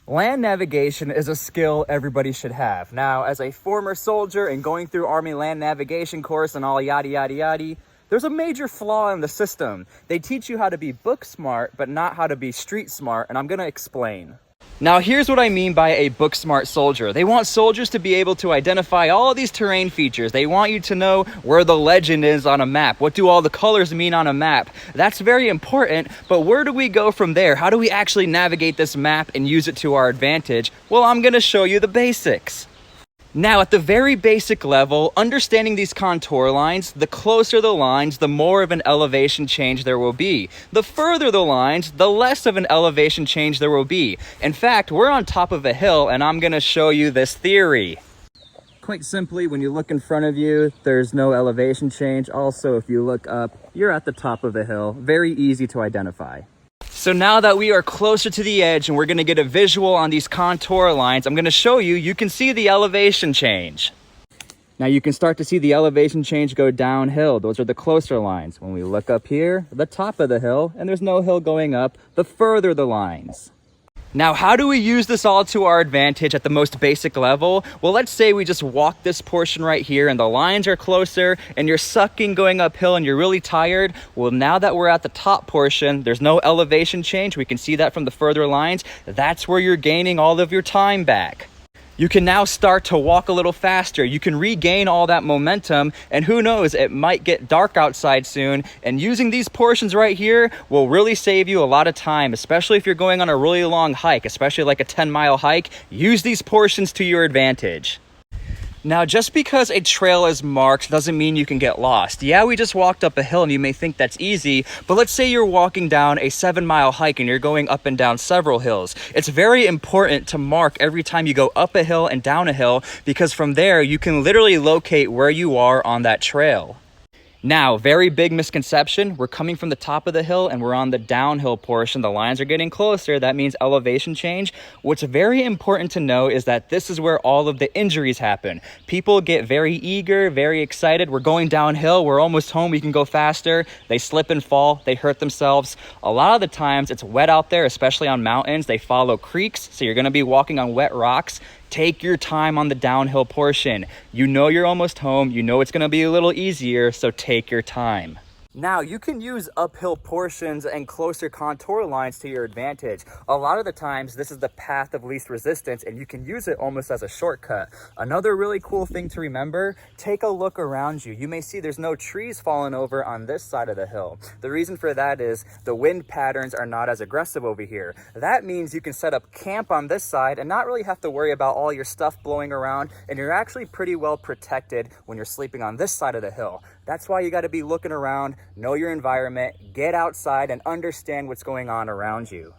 Land navigation is a skill everybody should have. Now, as a former soldier and going through Army land navigation course and all yada yada yada, there's a major flaw in the system. They teach you how to be book smart, but not how to be street smart, and I'm gonna explain. Now, here's what I mean by a book smart soldier. They want soldiers to be able to identify all of these terrain features. They want you to know where the legend is on a map. What do all the colors mean on a map? That's very important, but where do we go from there? How do we actually navigate this map and use it to our advantage? Well, I'm gonna show you the basics. Now, at the very basic level, understanding these contour lines, the closer the lines, the more of an elevation change there will be. The further the lines, the less of an elevation change there will be. In fact, we're on top of a hill, and I'm gonna show you this theory. Quite simply, when you look in front of you, there's no elevation change. Also, if you look up, you're at the top of a hill. Very easy to identify. So now that we are closer to the edge and we're gonna get a visual on these contour lines, I'm gonna show you, you can see the elevation change. Now you can start to see the elevation change go downhill. Those are the closer lines. When we look up here, the top of the hill, and there's no hill going up, the further the lines. Now, how do we use this all to our advantage at the most basic level? Well, let's say we just walk this portion right here and the lines are closer and you're sucking going uphill and you're really tired. Well, now that we're at the top portion, there's no elevation change. We can see that from the further lines. That's where you're gaining all of your time back. You can now start to walk a little faster. You can regain all that momentum, and who knows, it might get dark outside soon, and using these portions right here will really save you a lot of time, especially if you're going on a really long hike, especially like a 10-mile hike. Use these portions to your advantage. Now, just because a trail is marked doesn't mean you can get lost. Yeah, we just walked up a hill and you may think that's easy, but let's say you're walking down a 7-mile hike and you're going up and down several hills. It's very important to mark every time you go up a hill and down a hill, because from there you can literally locate where you are on that trail. Now, very big misconception. We're coming from the top of the hill and we're on the downhill portion. The lines are getting closer. That means elevation change. What's very important to know is that this is where all of the injuries happen. People get very eager, very excited. We're going downhill. We're almost home. We can go faster. They slip and fall. They hurt themselves. A lot of the times it's wet out there, especially on mountains. They follow creeks, so you're going to be walking on wet rocks. Take your time on the downhill portion. You know you're almost home. You know it's going to be a little easier, so take your time. Now, you can use uphill portions and closer contour lines to your advantage. A lot of the times, this is the path of least resistance, and you can use it almost as a shortcut. Another really cool thing to remember, take a look around you. You may see there's no trees falling over on this side of the hill. The reason for that is the wind patterns are not as aggressive over here. That means you can set up camp on this side and not really have to worry about all your stuff blowing around, and you're actually pretty well protected when you're sleeping on this side of the hill. That's why you got to be looking around, know your environment, get outside, and understand what's going on around you.